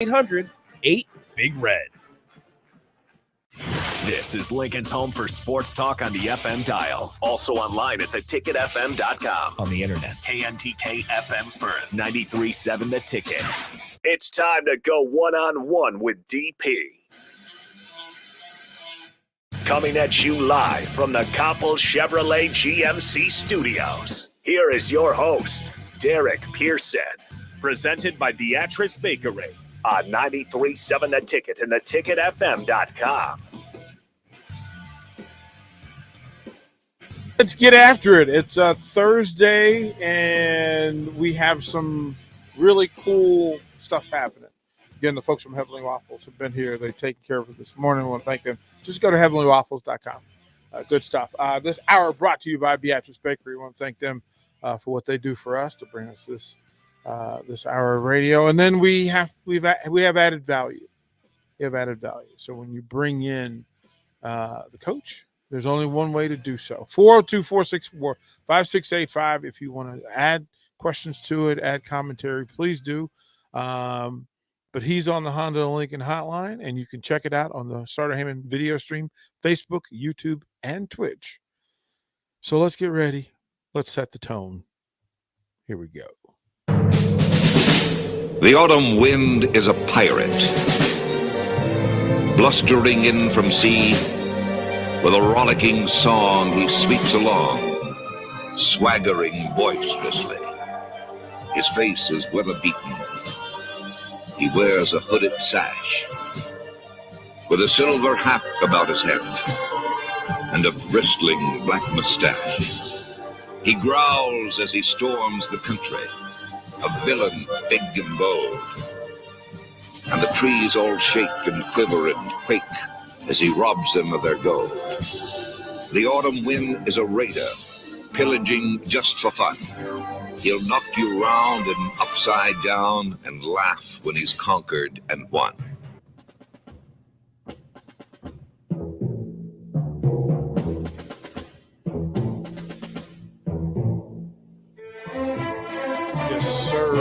1-800-8-BIG-RED. This is Lincoln's home for sports talk on the FM dial. Also online at theticketfm.com. On the internet. KNTK FM Firth, 93.7 The Ticket. It's time to go one-on-one with DP. Coming at you live from the Coppel Chevrolet GMC studios. Here is your host, Derek Pearson. Presented by Beatrice Bakery on 93.7 The Ticket and theticketfm.com. Let's get after it. It's a Thursday, and we have some really cool stuff happening. Again, the folks from Heavenly Waffles have been here. They've taken care of it this morning. I want to thank them. Just go to heavenlywaffles.com. Good stuff. This hour brought to you by Beatrice Bakery. I want to thank them for what they do for us to bring us this hour of radio. And then we have added value. We have added value. So when you bring in the coach, there's only one way to do so. 402-464-5685. If you want to add questions to it, add commentary, please do. But he's on the Honda Lincoln hotline, and you can check it out on the Starter Heyman video stream, Facebook, YouTube, and Twitch. So let's get ready. Let's set the tone. Here we go. The autumn wind is a pirate, blustering in from sea. With a rollicking song, he sweeps along, swaggering boisterously. His face is weather-beaten. He wears a hooded sash, with a silver hat about his head, and a bristling black mustache. He growls as he storms the country, a villain big and bold. And the trees all shake and quiver and quake as he robs them of their gold. The autumn wind is a raider, pillaging just for fun. He'll knock you round and upside down and laugh when he's conquered and won. Yes, sir.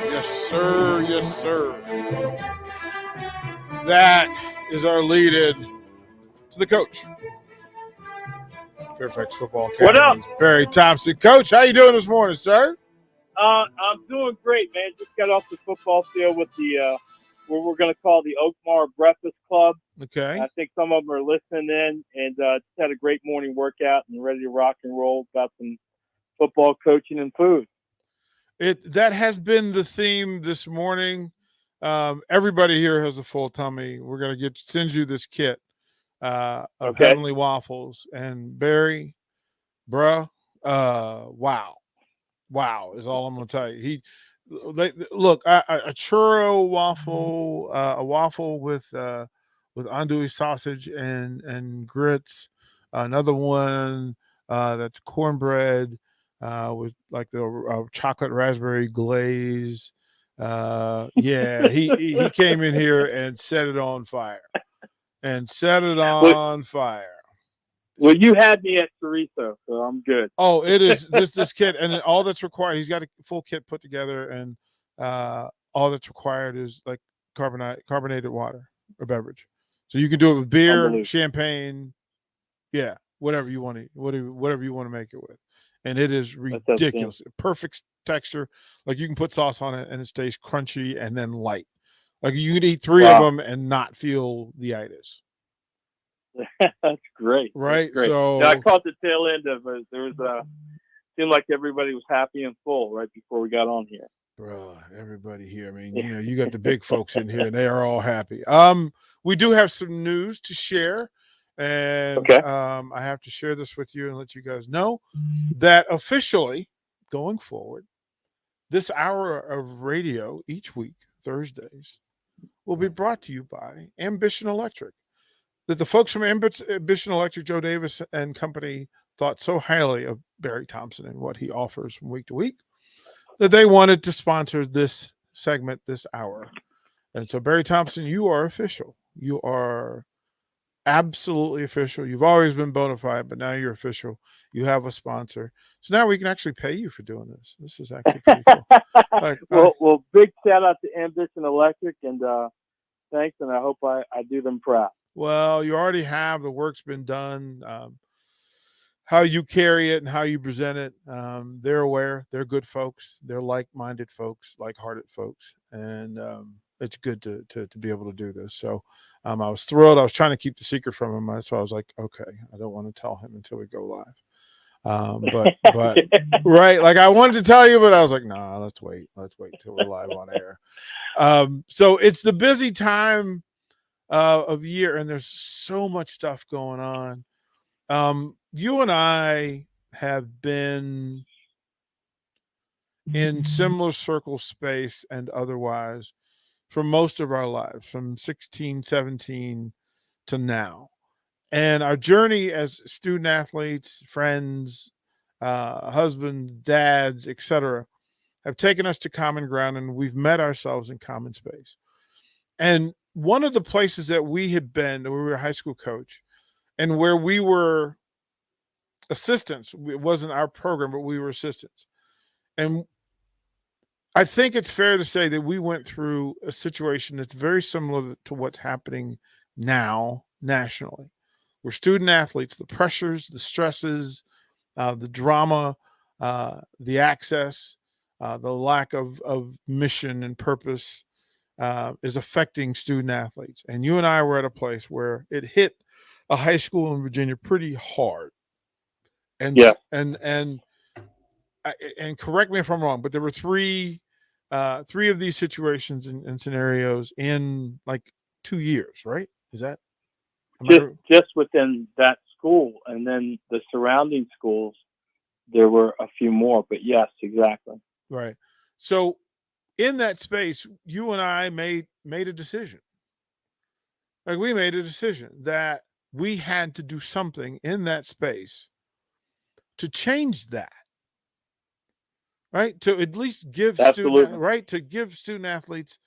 Yes, sir. Yes, sir. That is our lead in to the coach. Fairfax Football Academy. What up? Barry Thompson. Coach, how you doing this morning, sir? I'm doing great, man. Just got off the football field with the what we're going to call the Oakmar Breakfast Club. Okay. I think some of them are listening in, and just had a great morning workout and ready to rock and roll about some football coaching and food. That has been the theme this morning. Everybody here has a full tummy. We're going to send you this kit of Heavenly Waffles. And Barry, bruh, wow is all I'm going to tell you. Look, a churro waffle, a waffle with andouille sausage and grits. Another one that's cornbread with like the chocolate raspberry glaze. He came in here and set it on fire. Well, you had me at chorizo, so I'm good. Oh, it is this kit, and all that's required. He's got a full kit put together, and all that's required is like carbonated water or beverage. So you can do it with beer, champagne, whatever you want to, whatever you want to make it with, and it is ridiculous. Perfect texture. Like you can put sauce on it, and it stays crunchy and then light. Like you could eat three of them and not feel the itis. That's great. Right. That's great. So I caught the tail end of it. There was seemed like everybody was happy and full right before we got on here. Bro, everybody here. I mean, you got the big folks in here and they are all happy. We do have some news to share. And I have to share this with you and let you guys know that officially going forward, this hour of radio each week, Thursdays, will be brought to you by Ambition Electric. That the folks from Ambition Electric, Joe Davis and company, thought so highly of Barry Thompson and what he offers from week to week that they wanted to sponsor this segment this hour. And so, Barry Thompson, you are official. You are absolutely official. You've always been bona fide, but now you're official. You have a sponsor. So now we can actually pay you for doing this. This is actually pretty cool. Well, big shout out to Ambition Electric, and thanks, and I hope I do them proud. Well, you already have. The work's been done. How you carry it and how you present it, they're aware. They're good folks. They're like-minded folks, like-hearted folks, and it's good to be able to do this. So I was thrilled. I was trying to keep the secret from him. That's why I was like, okay, I don't want to tell him until we go live. But right, like I wanted to tell you, but I was like, nah, let's wait until we're live on air. So it's the busy time of year, and there's so much stuff going on. You and I have been in similar circle space and otherwise for most of our lives, from 16, 17 to now. And our journey as student athletes, friends, husbands, dads, etc., have taken us to common ground, and we've met ourselves in common space. And one of the places that we had been, we were a high school coach, and where we were assistants, it wasn't our program, but we were assistants. And I think it's fair to say that we went through a situation that's very similar to what's happening now nationally. We're student athletes, the pressures, the stresses, the drama, the access, the lack of mission and purpose is affecting student athletes. And you and I were at a place where it hit a high school in Virginia pretty hard. And yeah. and correct me if I'm wrong, but there were three of these situations and scenarios in like 2 years, right? Is that just within that school, and then the surrounding schools, there were a few more, but yes, exactly. Right. So in that space, you and I made a decision. Like we made a decision that we had to do something in that space to change that. Right? To at least give student athletes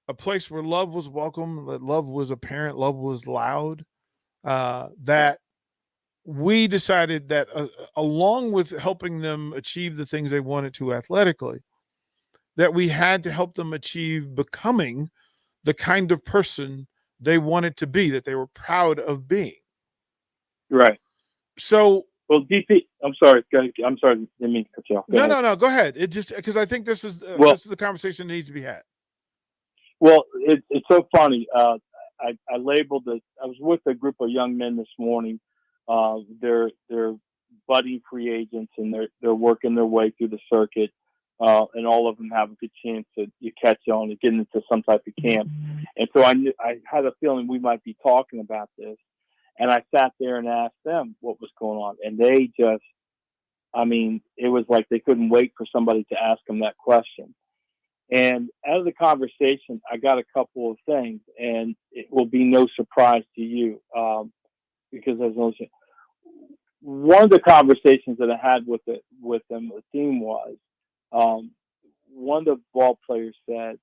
a place where love was welcome, that love was apparent, love was loud. That we decided that along with helping them achieve the things they wanted to athletically, that we had to help them achieve becoming the kind of person they wanted to be, that they were proud of being. Right. So, well, DP, I'm sorry. I'm sorry. Didn't mean to cut you off. No. Go ahead. It just because I think this is the conversation that needs to be had. Well, it's so funny. I labeled it. I was with a group of young men this morning. They're budding free agents, and they're working their way through the circuit. And all of them have a good chance to catch on and get into some type of camp. And so I had a feeling we might be talking about this. And I sat there and asked them what was going on. And they just, it was like they couldn't wait for somebody to ask them that question. And out of the conversation, I got a couple of things, and it will be no surprise to you, because as I was saying, one of the conversations that I had with them, the theme was, one of the ball players said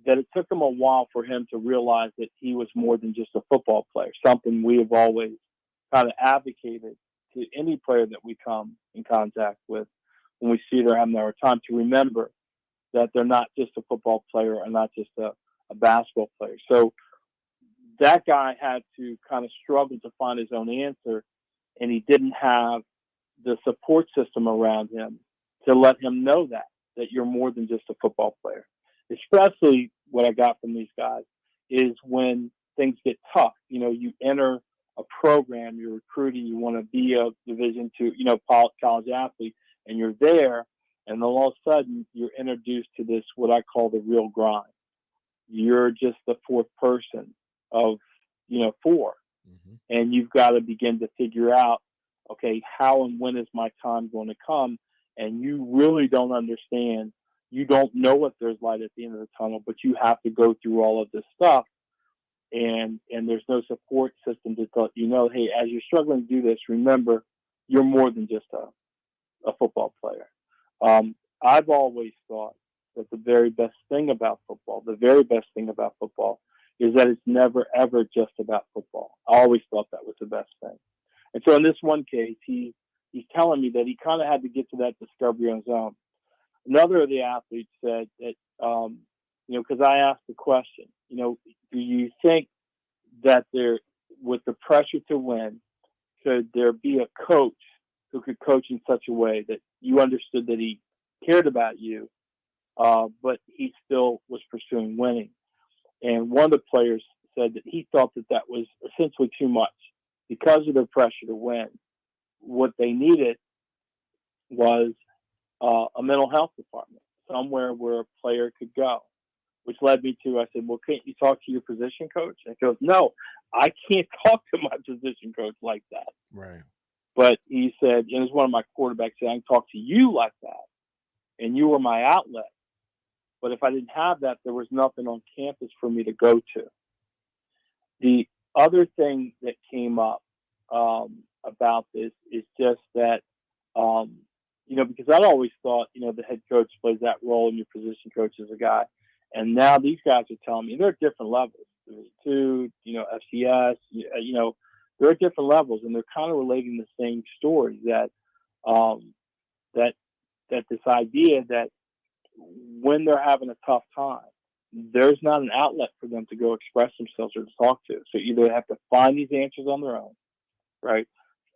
that it took him a while for him to realize that he was more than just a football player, something we have always kind of advocated to any player that we come in contact with when we see they're having their time, to remember that they're not just a football player or not just a basketball player. So that guy had to kind of struggle to find his own answer, and he didn't have the support system around him to let him know that you're more than just a football player. Especially what I got from these guys is when things get tough. You enter a program, you're recruiting, you want to be a Division II, college athlete, and you're there, and then all of a sudden you're introduced to this, what I call the real grind. You're just the fourth person of, 4. Mm-hmm. And you've got to begin to figure out, okay, how and when is my time going to come? And you really don't understand. You don't know if there's light at the end of the tunnel, but you have to go through all of this stuff. And there's no support system to let you know, hey, as you're struggling to do this, remember, you're more than just a football player. I've always thought that the very best thing about football is that it's never, ever just about football. I always thought that was the best thing. And so in this one case, he's telling me that he kind of had to get to that discovery on his own. Another of the athletes said that, because I asked the question, do you think that with the pressure to win, could there be a coach who could coach in such a way that you understood that he cared about you, but he still was pursuing winning? And one of the players said that he thought that was essentially too much because of the pressure to win. What they needed was a mental health department, somewhere where a player could go, which led me to, I said, well, can't you talk to your position coach? And he goes, no, I can't talk to my position coach like that. Right. But he said, and as one of my quarterbacks said, I can talk to you like that, and you were my outlet. But if I didn't have that, there was nothing on campus for me to go to. The other thing that came up about this is just that, because I'd always thought, the head coach plays that role and your position coach is a guy. And now these guys are telling me they're at different levels. There's two, FCS, they're at different levels, and they're kind of relating the same story that this idea that when they're having a tough time, there's not an outlet for them to go express themselves or to talk to. So either they have to find these answers on their own, right?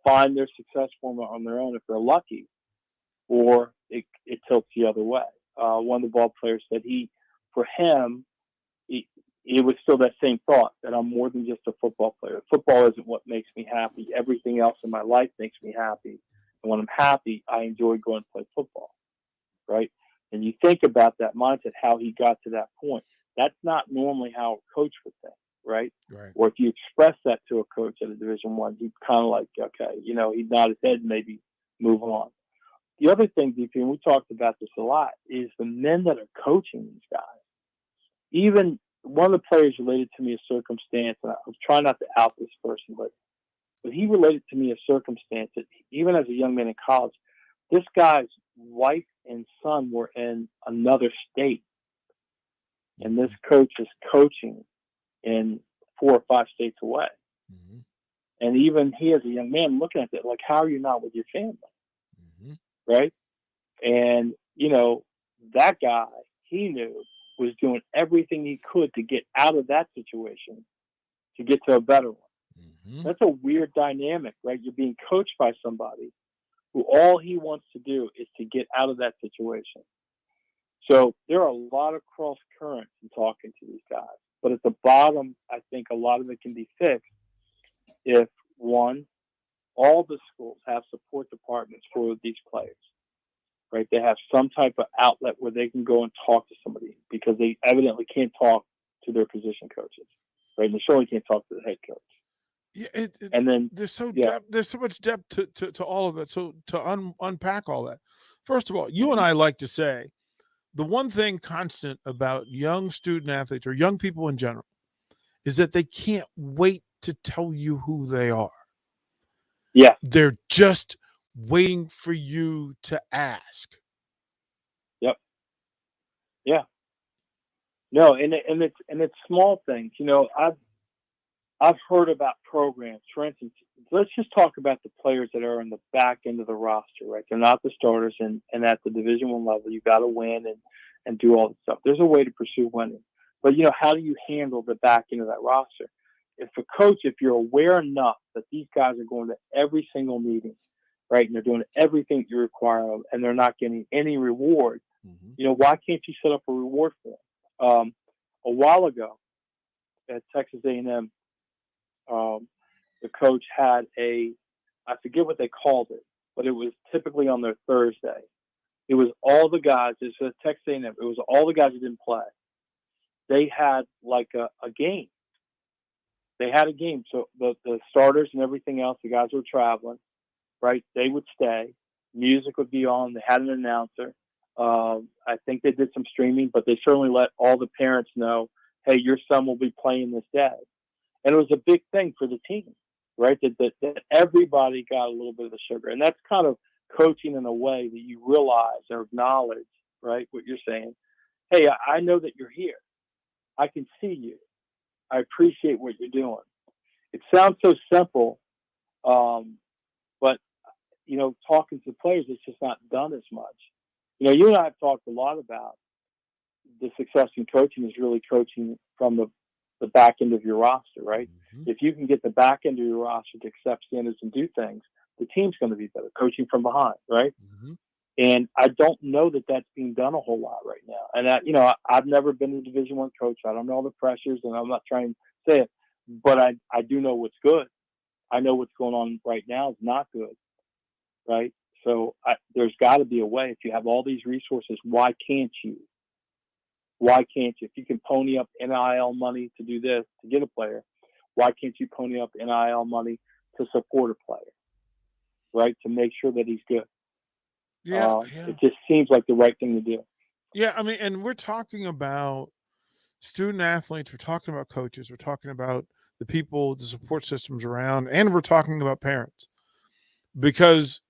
Find their success formula on their own if they're lucky, or it tilts the other way. One of the ball players said for him, it was still that same thought that I'm more than just a football player. Football isn't what makes me happy. Everything else in my life makes me happy. And when I'm happy, I enjoy going to play football, right? And you think about that mindset, how he got to that point. That's not normally how a coach would think, right? Right. Or if you express that to a coach at a Division I, he'd kind of like, okay, he'd nod his head and maybe move on. The other thing, DP, and we talked about this a lot, is the men that are coaching these guys. Even one of the players related to me a circumstance, and I was trying not to out this person, but he related to me a circumstance that even as a young man in college, this guy's wife and son were in another state, and this coach is coaching in 4 or 5 states away. Mm-hmm. And even he, as a young man, looking at it, like, how are you not with your family? Mm-hmm. Right? And, that guy, he knew, was doing everything he could to get out of that situation to get to a better one. Mm-hmm. That's a weird dynamic, right? You're being coached by somebody who all he wants to do is to get out of that situation. So there are a lot of cross currents in talking to these guys. But at the bottom, I think a lot of it can be fixed if, one, all the schools have support departments for these players, right? They have some type of outlet where they can go and talk to somebody because they evidently can't talk to their position coaches, right? And they surely can't talk to the head coach. Yeah, and then there's so much depth to all of it. So to unpack all that, first of all, you and I like to say the one thing constant about young student athletes or young people in general is that they can't wait to tell you who they are. Yeah, they're just waiting for you to ask. Yep. Yeah. No, and it's small things. I've heard about programs. For instance, let's just talk about the players that are in the back end of the roster, right? They're not the starters, and at the Division I level, you got to win and do all this stuff. There's a way to pursue winning, but how do you handle the back end of that roster? If you're aware enough that these guys are going to every single meeting, right, and they're doing everything you require of, and they're not getting any reward, why can't you set up a reward for them? A while ago at Texas A&M, the coach had I forget what they called it, but it was typically on their Thursday. It was all the guys, it was Texas A&M, it was all the guys who didn't play. They had like a game. They had a game. So the starters and everything else, the guys who were traveling, right, they would stay. Music would be on. They had an announcer. I think they did some streaming, but they certainly let all the parents know, hey, your son will be playing this day. And it was a big thing for the team, right, that everybody got a little bit of the sugar. And that's kind of coaching in a way that you realize or acknowledge, right, what you're saying. Hey, I know that you're here. I can see you. I appreciate what you're doing. It sounds so simple, but talking to players, it's just not done as much. You and I have talked a lot about the success in coaching is really coaching from the back end of your roster, right? Mm-hmm. If you can get the back end of your roster to accept standards and do things, the team's going to be better. Coaching from behind, right? Mm-hmm. And I don't know that that's being done a whole lot right now. And I've never been a Division I coach. I don't know all the pressures, and I'm not trying to say it, but I do know what's good. I know what's going on right now is not good, right? So there's got to be a way. If you have all these resources, why can't you? Why can't you? If you can pony up NIL money to do this, to get a player, why can't you pony up NIL money to support a player, right? To make sure that he's good. Yeah. It just seems like the right thing to do. Yeah, I mean, and we're talking about student athletes, we're talking about coaches, we're talking about the people, the support systems around, and we're talking about parents, because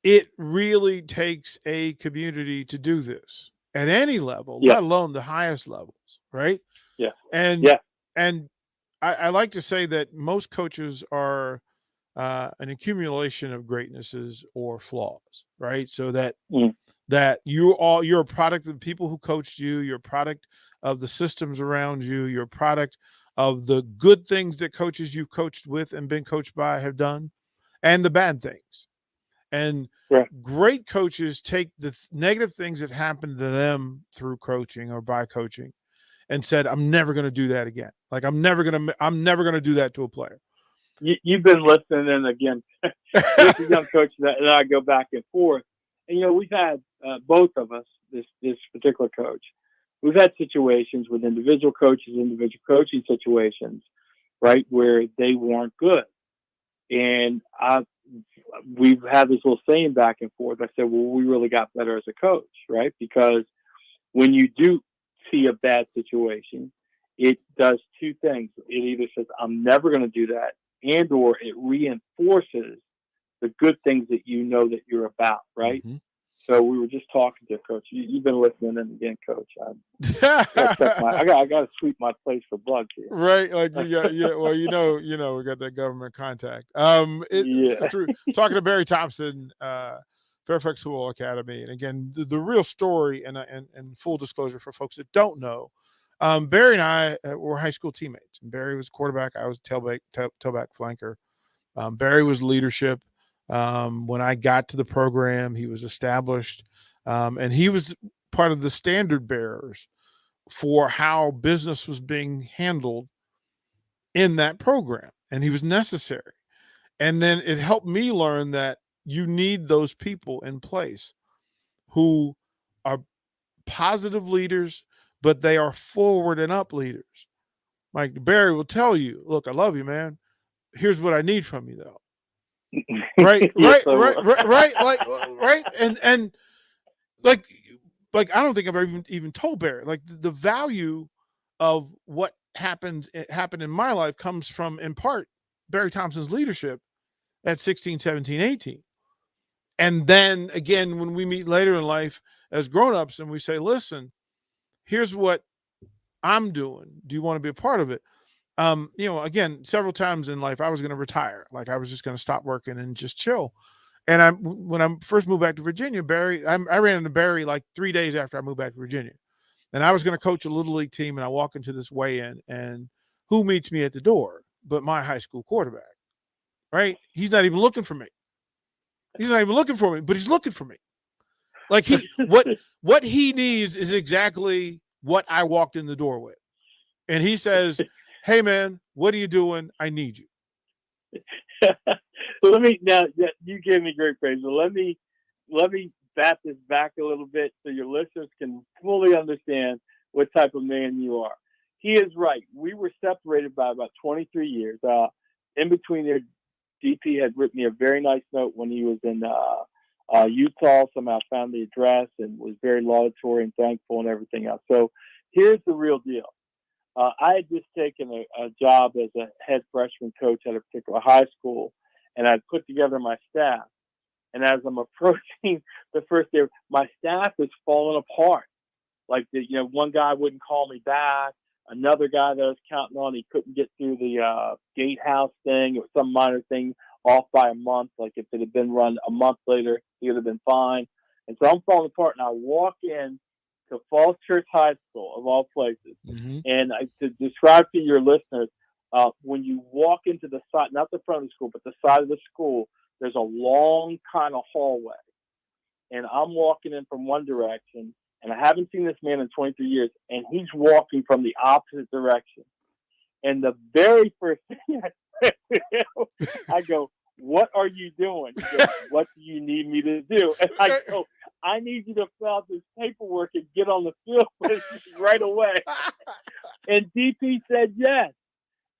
it really takes a community to do this at any level, let alone the highest levels, right? Yeah. And I like to say that most coaches are an accumulation of greatnesses or flaws, right? So that that you're a product of the people who coached you, you're a product of the systems around you, you're a product of the good things that coaches you've coached with and been coached by have done, and the bad things. And great coaches take the negative things that happened to them through coaching or by coaching and said, I'm never going to do that again. Like I'm never going to do that to a player. You've been listening, and again, this is young coach and I go back and forth. And we've had both of us, this particular coach, we've had situations with individual coaches, individual coaching situations, right, where they weren't good. And we've had this little saying back and forth. I said, well, we really got better as a coach, right? Because when you do see a bad situation, it does two things. It either says, I'm never going to do that, and or it reinforces the good things that you know that you're about, right? Mm-hmm. So we were just talking to Coach. You've been listening, and again, Coach, I got to sweep my place for bugs here. Right, like yeah. Well, we got that government contact. Through talking to Barry Thompson, Fairfax Football Academy, and again, the real story, and full disclosure for folks that don't know, Barry and I were high school teammates. And Barry was quarterback, I was tailback flanker. Barry was leadership. When I got to the program, he was established, and he was part of the standard bearers for how business was being handled in that program, and he was necessary. And then it helped me learn that you need those people in place who are positive leaders, but they are forward and up leaders. Like Barry will tell you, look, I love you, man. Here's what I need from you, though. Right. And like I don't think I've ever even told Barry, like the value of what happened in my life comes from, in part, Barry Thompson's leadership at 16, 17, 18. And then again, when we meet later in life as grown-ups and we say, listen, here's what I'm doing. Do you want to be a part of it? Again, several times in life, I was going to retire. Like I was just going to stop working and just chill. And when I first moved back to Virginia, I ran into Barry like 3 days after I moved back to Virginia. And I was going to coach a little league team, and I walk into this weigh-in, and who meets me at the door but my high school quarterback, right? He's not even looking for me. He's not even looking for me, but he's looking for me. Like what he needs is exactly what I walked in the door with. And he says, hey, man, what are you doing? I need you. So you gave me great praise. So let me bat this back a little bit so your listeners can fully understand what type of man you are. He is right. We were separated by about 23 years. In between there, DP had written me a very nice note when he was in Utah. Somehow found the address and was very laudatory and thankful and everything else. So here's the real deal. I had just taken a job as a head freshman coach at a particular high school, and I'd put together my staff. And as I'm approaching the first day, my staff is falling apart. Like, one guy wouldn't call me back. another guy that I was counting on. He couldn't get through the gatehouse thing. It was some minor thing off by a month. Like if it had been run a month later, he would have been fine. And so I'm falling apart. And I walk in to Falls Church High School, of all places. Mm-hmm. And to describe to your listeners, when you walk into the side, not the front of the school, but the side of the school, there's a long kind of hallway. And I'm walking in from one direction, and I haven't seen this man in 23 years, and he's walking from the opposite direction. And the very first thing I say to him, I go, "What are you doing?" He goes, "What do you need me to do?" And I go, "I need you to fill out this paperwork and get on the field with me right away." And DP said yes.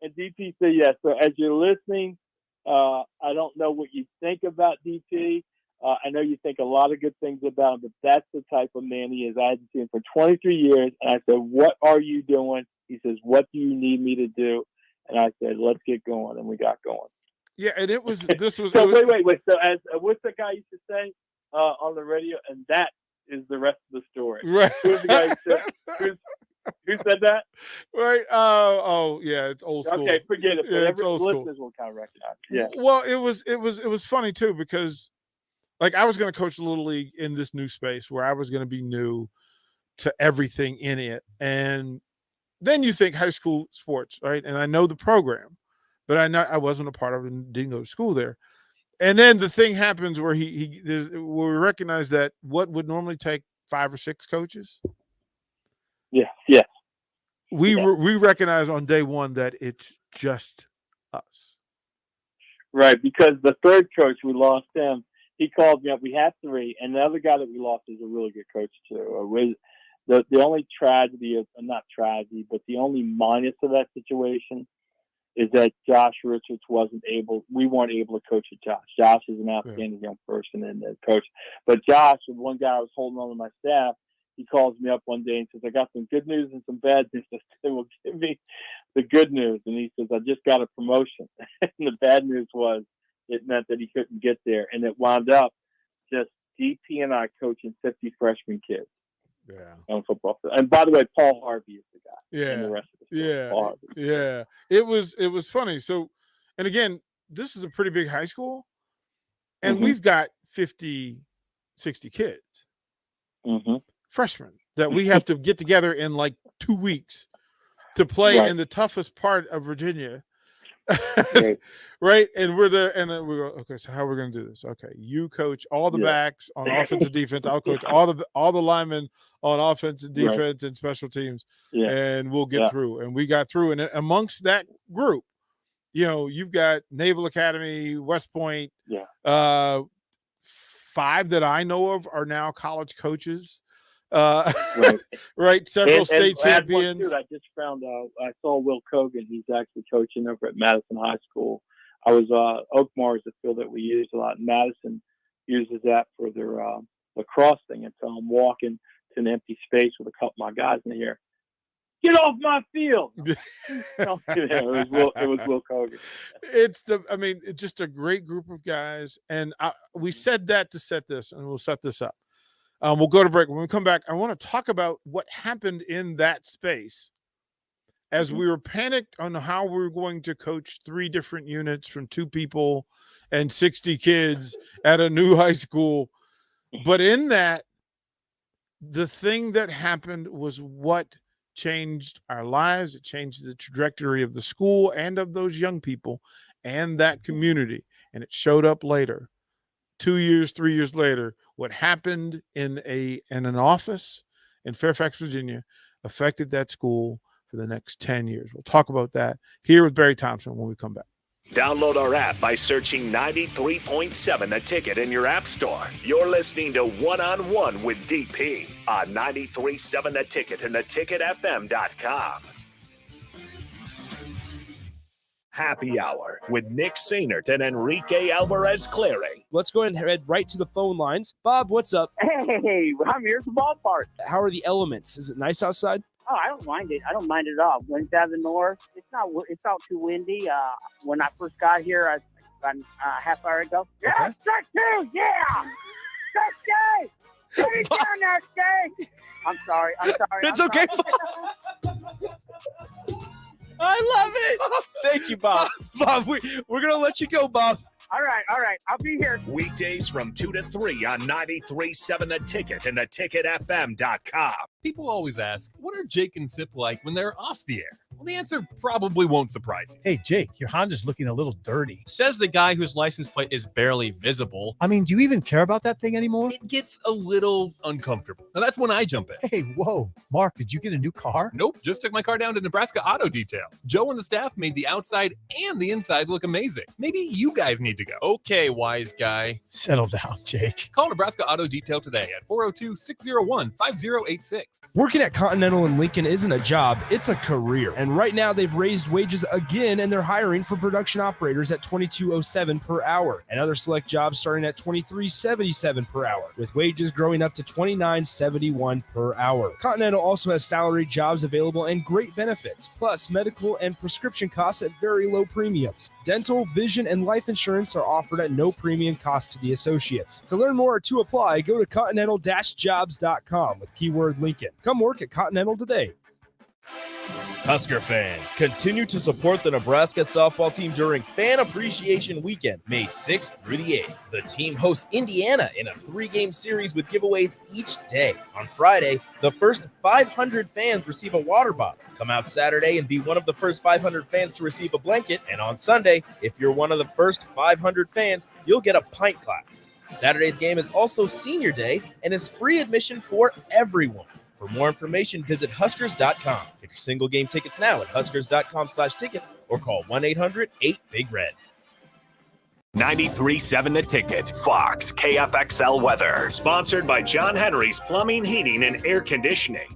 And DP said yes. So as you're listening, I don't know what you think about DP. I know you think a lot of good things about him, but that's the type of man he is. I hadn't seen him for 23 years. And I said, "What are you doing?" He says, "What do you need me to do?" And I said, "Let's get going." And we got going. Yeah, and it was. So wait. So as what's the guy used to say on the radio? And that is the rest of the story. Right. Who's the guy who said that? Right. Oh, yeah. It's old school. Okay, forget it. But Yeah, it's old school. Listeners will kind of recognize. Yeah. Well, it was funny too, because like I was going to coach the Little League in this new space where I was going to be new to everything in it, and then you think high school sports, right? And I know the program, but I wasn't a part of it and didn't go to school there. And then the thing happens where we recognize that what would normally take 5 or 6 coaches. Yeah. We recognize on day one that it's just us. Right, because the third coach, we lost him. He called me up. We had 3, and the other guy that we lost is a really good coach too. The only tragedy, not tragedy, but the only minus of that situation is that Josh Richards we weren't able to coach with Josh. Josh is an outstanding young person and coach. But Josh, one guy I was holding on to my staff, he calls me up one day and says, "I got some good news and some bad news." I said, "Well, give me the good news." And he says, "I just got a promotion." And the bad news was it meant that he couldn't get there. And it wound up just DP and I coaching 50 freshman kids. Yeah. On football field. And by the way, Paul Harvey is the guy. Yeah. And the rest of the story, Paul Harvey. Yeah. It was funny. So, and again, this is a pretty big high school, and we've got 50, 60 kids, freshmen that we have to get together in like 2 weeks to play in the toughest part of Virginia. Right. And we're there, and then we go, okay, so how are we going to do this? Okay, you coach all the backs on offense and defense. I'll coach all the linemen on offense and defense and special teams, and we'll get through. And we got through. And amongst that group, you've got Naval Academy, West Point, 5 that I know of are now college coaches. Right. Several state champions. I just found out. I saw Will Cogan. He's actually coaching over at Madison High School. I was Oakmar is the field that we use a lot. Madison uses that for their lacrosse thing. And so I'm walking to an empty space with a couple of my guys in here. "Get off my field!" It was Will Cogan. It's just a great group of guys, and we said that to set this, and we'll set this up. We'll go to break. When we come back, I want to talk about what happened in that space as we were panicked on how we were going to coach 3 different units from 2 people and 60 kids at a new high school. But in that, the thing that happened was what changed our lives. It changed the trajectory of the school and of those young people and that community. And it showed up later, 2 years, 3 years later. What happened in an office in Fairfax, Virginia, affected that school for the next 10 years. We'll talk about that here with Barry Thompson when we come back. Download our app by searching 93.7 The Ticket in your app store. You're listening to One-on-One with DP on 93.7 The Ticket and theticketfm.com. Happy Hour with Nick Sainert and Enrique Alvarez Clary. Let's go ahead and head right to the phone lines. Bob, what's up? Hey, I'm here at the ballpark. How are the elements? Is it nice outside? Oh, I don't mind it. I don't mind it at all. When it's out of the north, it's not too windy. When I first got here, about a half hour ago. Yeah, check 2, yeah! Check 2! Anytime that day. I'm sorry. It's okay. I love it. Thank you, Bob. Bob, we're going to let you go, Bob. All right. I'll be here. Weekdays from 2 to 3 on 93.7 The Ticket and theticketfm.com. People always ask, what are Jake and Sip like when they're off the air? Well, the answer probably won't surprise you. Hey, Jake, your Honda's looking a little dirty. Says the guy whose license plate is barely visible. I mean, do you even care about that thing anymore? It gets a little uncomfortable. Now, that's when I jump in. Hey, whoa. Mark, did you get a new car? Nope, just took my car down to Nebraska Auto Detail. Joe and the staff made the outside and the inside look amazing. Maybe you guys need to go. Okay, wise guy. Settle down, Jake. Call Nebraska Auto Detail today at 402-601-5086. Working at Continental in Lincoln isn't a job, it's a career. And right now they've raised wages again and they're hiring for production operators at $22.07 per hour and other select jobs starting at $23.77 per hour, with wages growing up to $29.71 per hour. Continental also has salaried jobs available and great benefits, plus medical and prescription costs at very low premiums. Dental, vision, and life insurance are offered at no premium cost to the associates. To learn more or to apply, go to continental-jobs.com with keyword Lincoln. Come work at Continental today. Husker fans, continue to support the Nebraska softball team during Fan Appreciation Weekend, May 6th through the 8th. The team hosts Indiana in a 3-game series with giveaways each day. On Friday, the first 500 fans receive a water bottle. Come out Saturday and be one of the first 500 fans to receive a blanket. And on Sunday, if you're one of the first 500 fans, you'll get a pint glass. Saturday's game is also Senior Day and is free admission for everyone. For more information, visit Huskers.com. Get your single game tickets now at Huskers.com/tickets or call 1-800-8-BIG-RED. 93.7 The Ticket, Fox, KFXL weather. Sponsored by John Henry's Plumbing, Heating, and Air Conditioning.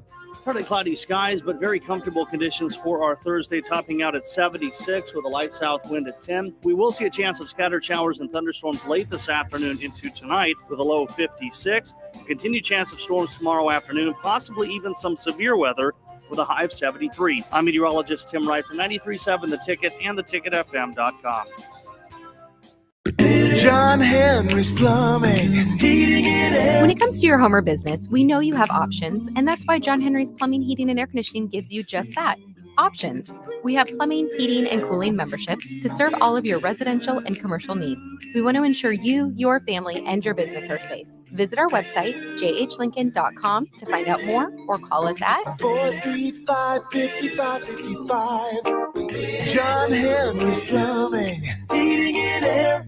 Partly cloudy skies, but very comfortable conditions for our Thursday, topping out at 76 with a light south wind at 10. We will see a chance of scattered showers and thunderstorms late this afternoon into tonight with a low of 56. Continued chance of storms tomorrow afternoon, possibly even some severe weather with a high of 73. I'm meteorologist Tim Wright from 93.7 The Ticket and theticketfm.com. John Henry's Plumbing, Heating, and Air. When it comes to your home or business, we know you have options, and that's why John Henry's Plumbing, Heating, and Air Conditioning gives you just that, options. We have plumbing, heating, and cooling memberships to serve all of your residential and commercial needs. We want to ensure you, your family, and your business are safe. Visit our website, jhlincoln.com, to find out more or call us at 435-5555. John Henry's Plumbing, Heating, and Air.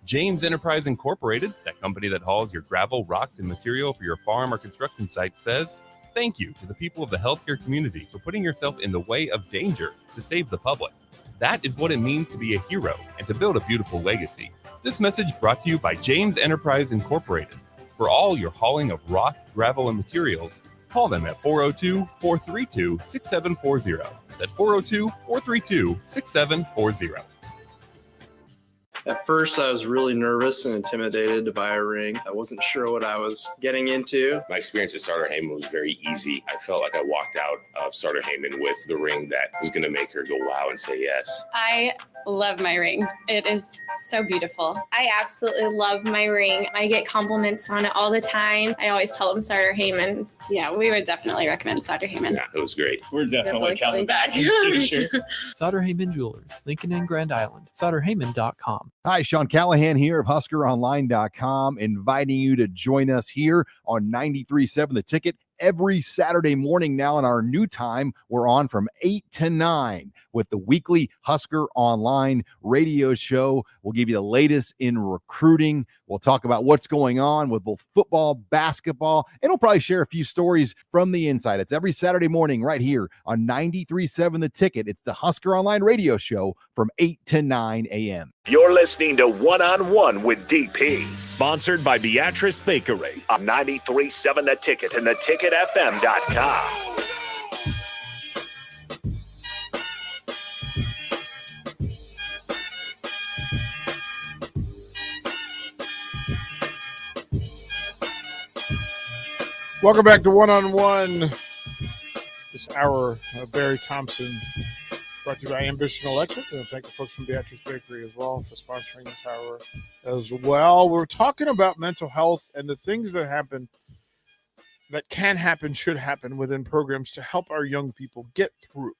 James Enterprise Incorporated, that company that hauls your gravel, rocks, and material for your farm or construction site, says thank you to the people of the healthcare community for putting yourself in the way of danger to save the public. That is what it means to be a hero and to build a beautiful legacy. This message brought to you by James Enterprise Incorporated. For all your hauling of rock, gravel, and materials, call them at 402-432-6740. That's 402-432-6740. At first, I was really nervous and intimidated to buy a ring. I wasn't sure what I was getting into. My experience at Starter Heyman was very easy. I felt like I walked out of Starter Heyman with the ring that was going to make her go wow and say yes. I love my ring. It is so beautiful. I absolutely love my ring. I get compliments on it all the time. I always tell them Starter Heyman. Yeah, we would definitely recommend Starter Heyman. Yeah, it was great. We're definitely coming back. Sure. Sauter Heyman Jewelers, Lincoln and Grand Island. SauterHeyman.com. Hi, Sean Callahan here of HuskerOnline.com, inviting you to join us here on 93.7 The Ticket. Every Saturday morning now in our new time, we're on from 8 to 9 with the weekly Husker Online radio show. We'll give you the latest in recruiting. We'll talk about what's going on with both football, basketball, and we'll probably share a few stories from the inside. It's every Saturday morning right here on 93.7 The Ticket. It's the Husker Online radio show from 8 to 9 a.m. You're listening to One-on-One with DP, sponsored by Beatrice Bakery on 93.7 The Ticket and theticketfm.com. Welcome back to One-on-One. This hour, Barry Thompson Brought to you by Ambition Electric. And thank the folks from Beatrice Bakery as well for sponsoring this hour as well. We're talking about mental health and the things that happen, that can happen, should happen within programs to help our young people get through,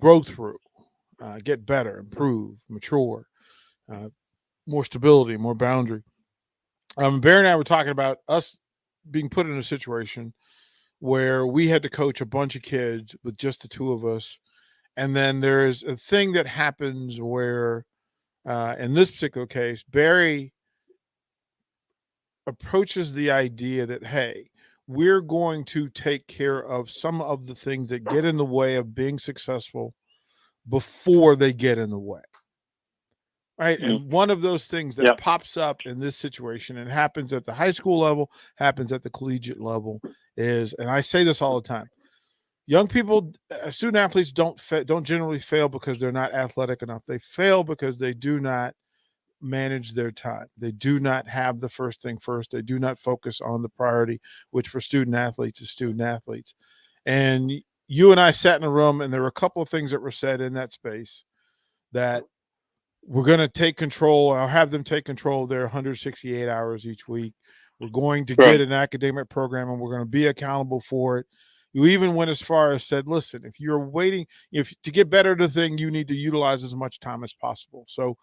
grow through, get better, improve, mature, more stability, more boundary. Barry and I were talking about us being put in a situation where we had to coach a bunch of kids with just the two of us. And then there's a thing that happens where, in this particular case, Barry approaches the idea that, hey, we're going to take care of some of the things that get in the way of being successful before they get in the way. Right. Mm-hmm. And one of those things that pops up in this situation and happens at the high school level, happens at the collegiate level is, and I say this all the time, young people, student athletes don't generally fail because they're not athletic enough. They fail because they do not manage their time. They do not have the first thing first. They do not focus on the priority, which for student athletes is student athletes. And you and I sat in a room, and there were a couple of things that were said in that space that we're going to take control. I'll have them take control of their 168 hours each week. We're going to get an academic program, and we're going to be accountable for it. You even went as far as said, listen, if you're waiting, to get better at the thing, you need to utilize as much time as possible. So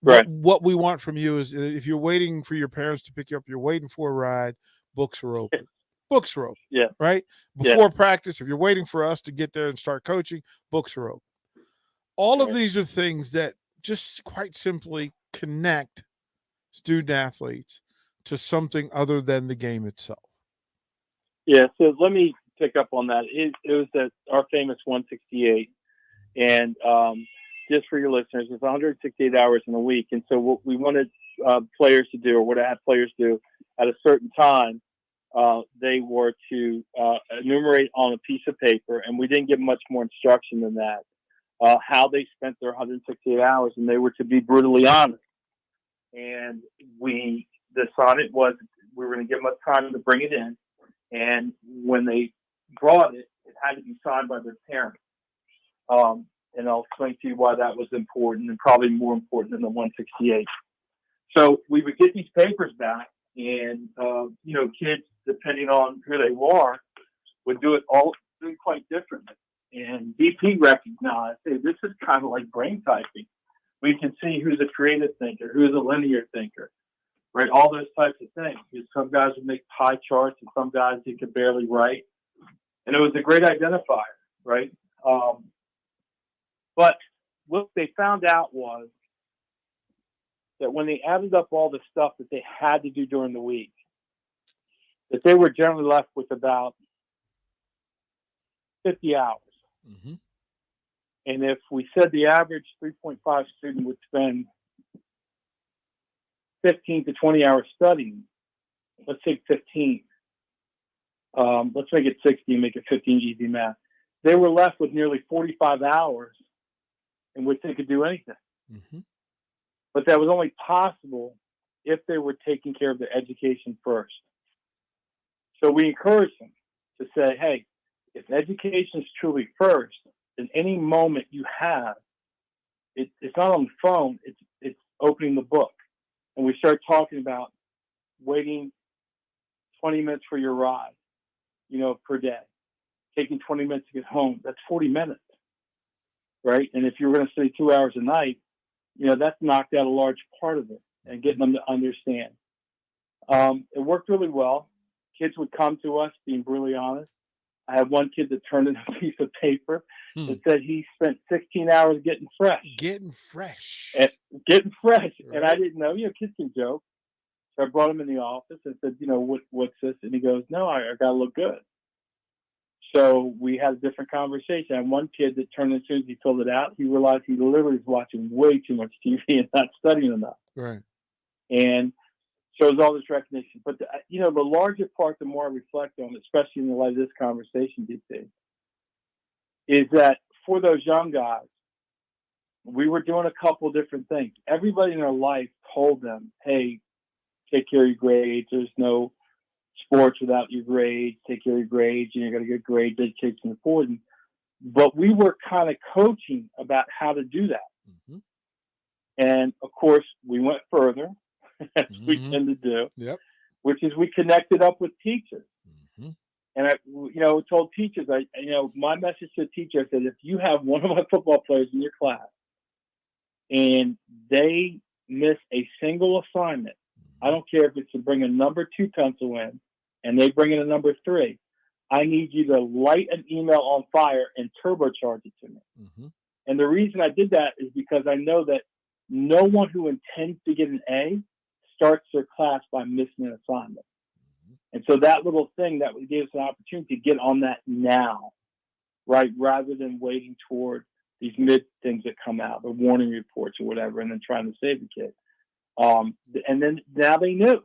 what we want from you is, if you're waiting for your parents to pick you up, you're waiting for a ride, books are open. Books are open. Yeah. Right? Before practice, if you're waiting for us to get there and start coaching, books are open. All of these are things that just quite simply connect student athletes to something other than the game itself. Yeah, so let me pick up on that. It was our famous 168, and just for your listeners, it's 168 hours in a week. And so what we wanted players to do, or what I had players do at a certain time, they were to enumerate on a piece of paper, and we didn't give much more instruction than that, how they spent their 168 hours, and they were to be brutally honest. And the sonnet was, we were going to give them time to bring it in, and when they brought it, it had to be signed by their parents. And I'll explain to you why that was important, and probably more important than the 168. So we would get these papers back, and kids, depending on who they were, would do quite differently. And BP recognized, hey, this is kind of like brain typing. We can see who's a creative thinker, who's a linear thinker, right? All those types of things. Some guys would make pie charts, and some guys they could barely write. And it was a great identifier, right? But what they found out was that when they added up all the stuff that they had to do during the week, that they were generally left with about 50 hours. Mm-hmm. And if we said the average 3.5 student would spend 15 to 20 hours studying, let's say 15. Let's make it 60 and make it 15, easy math. They were left with nearly 45 hours in which they could do anything. Mm-hmm. But that was only possible if they were taking care of their education first. So we encourage them to say, hey, if education is truly first, then any moment you have, it's not on the phone, it's opening the book. And we start talking about waiting 20 minutes for your ride, per day, taking 20 minutes to get home. That's 40 minutes, right? And if you're going to study 2 hours a night, that's knocked out a large part of it, and getting them to understand. It worked really well. Kids would come to us being brutally honest. I had one kid that turned in a piece of paper that said he spent 16 hours getting fresh. Right. And I didn't know, kids can joke. So I brought him in the office and said, what's this? And he goes, no, I got to look good. So we had a different conversation. And one kid that turned, as soon as he filled it out, he realized he literally was watching way too much TV and not studying enough. Right. And so it was all this recognition. But, the larger part, the more I reflect on, especially in the light of this conversation, DC, is that for those young guys, we were doing a couple of different things. Everybody in their life told them, hey, take care of your grades. There's no sports without your grades. Take care of your grades. You got to get grades. Education's important. But we were kind of coaching about how to do that. And of course, we went further, as we tend to do, which is we connected up with teachers. And I, told teachers, my message to the teacher, I said, if you have one of my football players in your class and they miss a single assignment, I don't care if it's to bring a number 2 pencil in and they bring in a number 3, I need you to light an email on fire and turbocharge it to me. And the reason I did that is because I know that no one who intends to get an A starts their class by missing an assignment. And so that little thing that gave us an opportunity to get on that now, right? Rather than waiting toward these mid things that come out, the warning reports or whatever, and then trying to save the kid. And then now they knew.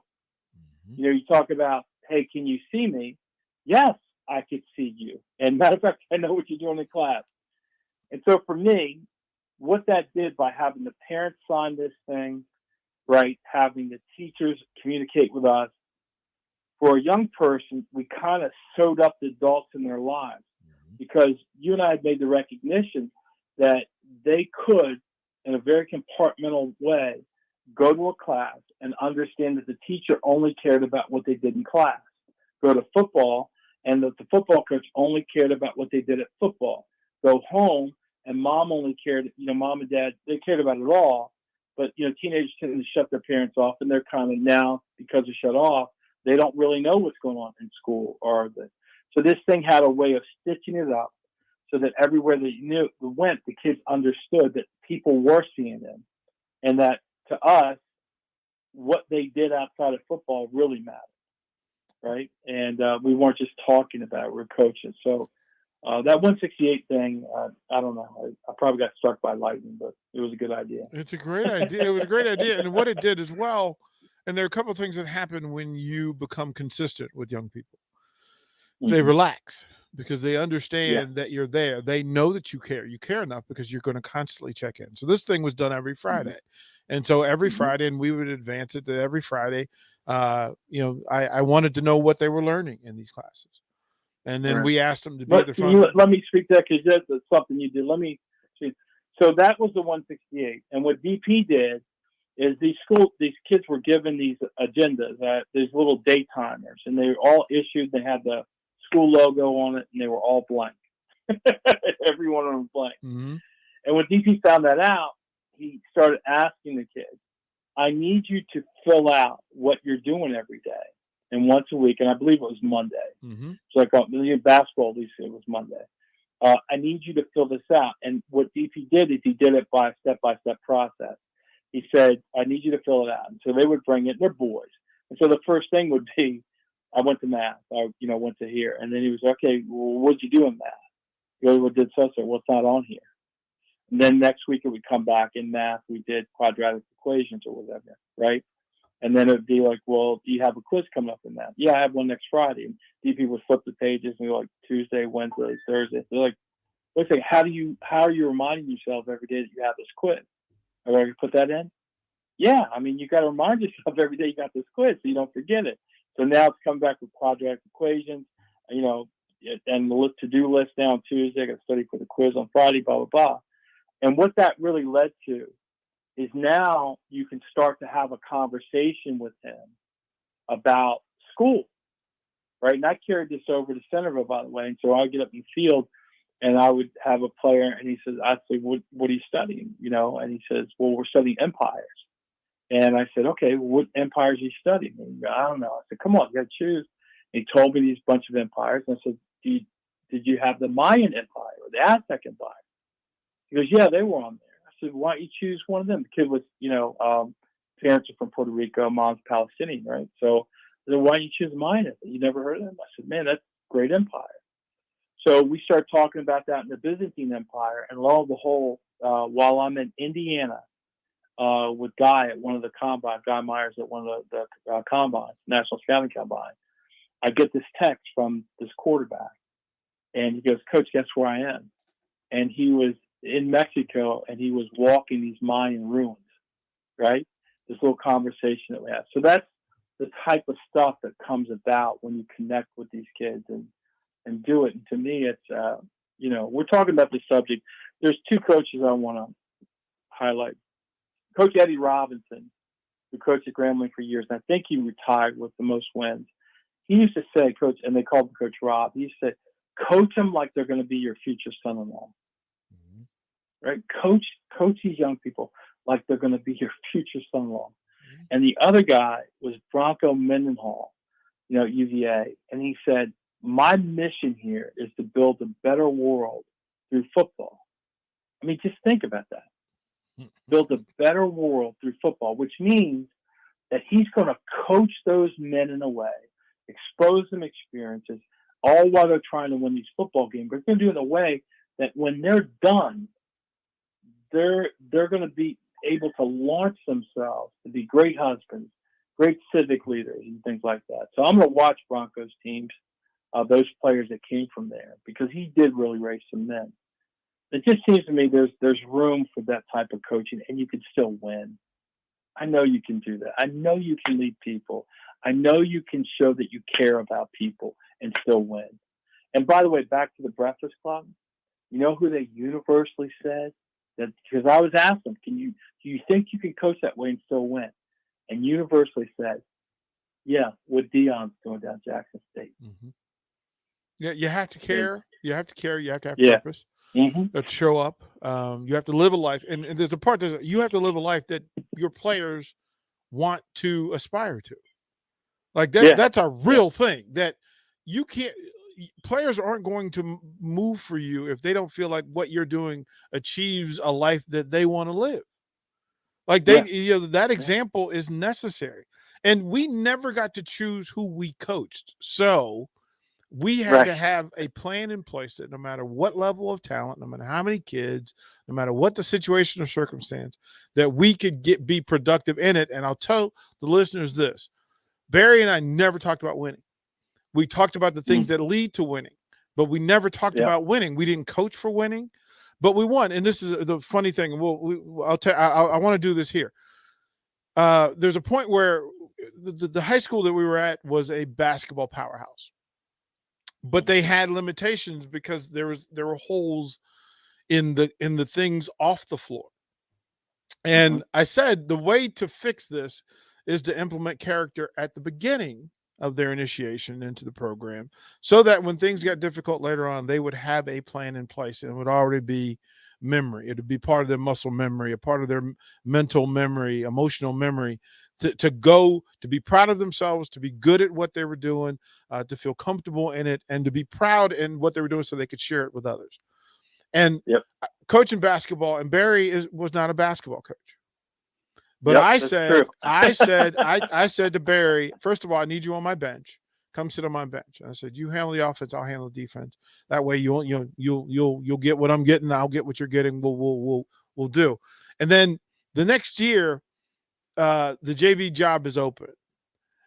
You talk about, hey, can you see me? Yes, I could see you. And matter of fact, I know what you're doing in class. And so for me, what that did by having the parents sign this thing, right, having the teachers communicate with us, for a young person, we kind of sewed up the adults in their lives because you and I had made the recognition that they could, in a very compartmental way, go to a class and understand that the teacher only cared about what they did in class. Go to football and that the football coach only cared about what they did at football. Go home and mom only cared, mom and dad, they cared about it all. But, teenagers tend to shut their parents off, and they're kind of now, because they're shut off, they don't really know what's going on in school. So this thing had a way of stitching it up so that everywhere they went, the kids understood that people were seeing them, and that to us, what they did outside of football really mattered, right? And we weren't just talking about it, we were coaching. So that 168 thing, I don't know. I probably got struck by lightning, but it was a good idea. It's a great idea. It was a great idea. And what it did as well, and there are a couple of things that happen when you become consistent with young people. They relax because they understand that you're there. They know that you care. You care enough because you're going to constantly check in. So this thing was done every Friday. And so every Friday, and we would advance it to every Friday. I wanted to know what they were learning in these classes. And then we asked them to be the fun. Let me speak to that because that's something you did. Let me see. So that was the 168. And what DP did is these kids were given these agendas, these little day timers, and they were all issued. They had the school logo on it, and they were all blank. Every one of them blank. And when DP found that out, he started asking the kids, I need you to fill out what you're doing every day. And once a week, and I believe it was Monday. So I got basketball, at least it was Monday. I need you to fill this out. And what DP did is he did it by a step-by-step process. He said, I need you to fill it out. And so they would bring it, they're boys. And so the first thing would be, I went to math. I went to here. And then he was, okay, well, what'd you do in math? He goes, well, did so. Well, it's not on here. And then next week it would come back in math. We did quadratic equations or whatever, right? And then it'd be like, well, do you have a quiz coming up in that? Yeah, I have one next Friday. And DP would flip the pages and be like Tuesday, Wednesday, Thursday. They're like, let's say, how are you reminding yourself every day that you have this quiz? Are you going to put that in? Yeah, I mean, you got to remind yourself every day you got this quiz so you don't forget it. So now it's coming back with quadratic equations, and the to-do list now on Tuesday. I got to study for the quiz on Friday, blah, blah, blah. And what that really led to is now you can start to have a conversation with him about school, right? And I carried this over to Centerville, by the way. And so I'd get up in the field and I would have a player and he says, I'd say, what are you studying? And he says, well, we're studying empires. And I said, okay, what empires are you studying? And he goes, I don't know. I said, come on, you got to choose. And he told me these bunch of empires. And I said, did you have the Mayan Empire or the Aztec Empire? He goes, yeah, they were on there. I said, why don't you choose one of them? The kid was, parents are from Puerto Rico, mom's Palestinian, right? So I said, why don't you choose Mayan? You never heard of them? I said, man, that's a great empire. So we started talking about that in the Byzantine Empire. And lo and behold, while I'm in Indiana, with Guy at one of the combines, Guy Myers at one of the combines, National Scouting Combine, I get this text from this quarterback. And he goes, Coach, guess where I am? And he was in Mexico and he was walking these Mayan ruins, right? This little conversation that we have. So that's the type of stuff that comes about when you connect with these kids and do it. And to me, it's, we're talking about the subject. There's two coaches I want to highlight. Coach Eddie Robinson, who coached at Grambling for years, and I think he retired with the most wins. He used to say, Coach, and they called him Coach Rob. He used to say, coach them like they're going to be your future son-in-law. Right? Coach these young people like they're going to be your future son-in-law. And the other guy was Bronco Mendenhall, UVA. And he said, my mission here is to build a better world through football. I mean, just think about that. Build a better world through football, which means that he's going to coach those men in a way, expose them experiences, all while they're trying to win these football games. But they're going to do it in a way that when they're done, they're going to be able to launch themselves to be great husbands, great civic leaders, and things like that. So I'm going to watch Broncos teams, those players that came from there, because he did really raise some men. It just seems to me there's room for that type of coaching, and you can still win. I know you can do that. I know you can lead people. I know you can show that you care about people and still win. And by the way, back to the Breakfast Club, you know who they universally said that? Because I was asked them, do you think you can coach that way and still win? And universally said, yeah, what Deion's doing down Jackson State. Mm-hmm. Yeah, you have to care. You have to care. You have to have purpose. Mm-hmm. You have to show up. You have to live a life. And there's a part that you have to live a life that your players want to aspire to. Like that, that's a real thing that you can't. Players aren't going to move for you if they don't feel like what you're doing achieves a life that they want to live. Like that example is necessary. And we never got to choose who we coached. So we had to have a plan in place that no matter what level of talent, no matter how many kids, no matter what the situation or circumstance, that we could be productive in it. And I'll tell the listeners this: Barry and I never talked about winning. We talked about the things that lead to winning, but we never talked about winning. We didn't coach for winning, but we won. And this is the funny thing. I want to do this here. There's a point where the high school that we were at was a basketball powerhouse, but they had limitations because there were holes in the things off the floor. And I said the way to fix this is to implement character at the beginning of their initiation into the program, so that when things got difficult later on, they would have a plan in place, and it would already be memory. It would be part of their muscle memory, a part of their mental memory, emotional memory, to be proud of themselves, to be good at what they were doing, to feel comfortable in it, and to be proud in what they were doing so they could share it with others. And coaching basketball, and Barry was not a basketball coach. But I said to Barry, first of all, I need you on my bench. Come sit on my bench. And I said, you handle the offense, I'll handle the defense. That way you'll get what I'm getting, I'll get what you're getting. We'll do. And then the next year, the JV job is open.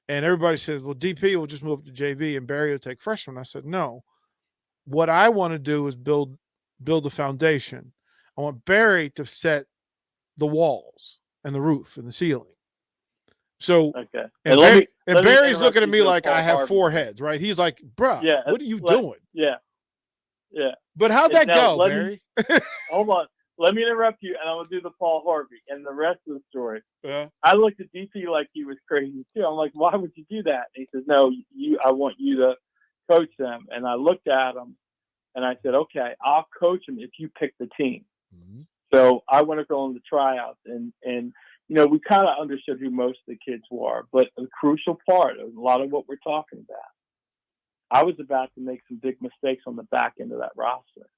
And everybody says, well, DP will just move to JV and Barry will take freshman. I said, no. What I want to do is build a foundation. I want Barry to set the walls and the roof and the ceiling. So, and Barry's looking at me like I have four heads, right? He's like, bruh, what are you doing? Yeah. But how'd that go, Barry? Hold on. Let me interrupt you, and I'm going to do the Paul Harvey and the rest of the story. Yeah. I looked at DP like he was crazy, too. I'm like, why would you do that? And he says, no, I want you to coach them. And I looked at him, and I said, okay, I'll coach them if you pick the team. Mm-hmm. So I went to go on the tryouts, and we kind of understood who most of the kids were, but a crucial part of a lot of what we're talking about, I was about to make some big mistakes on the back end of that roster.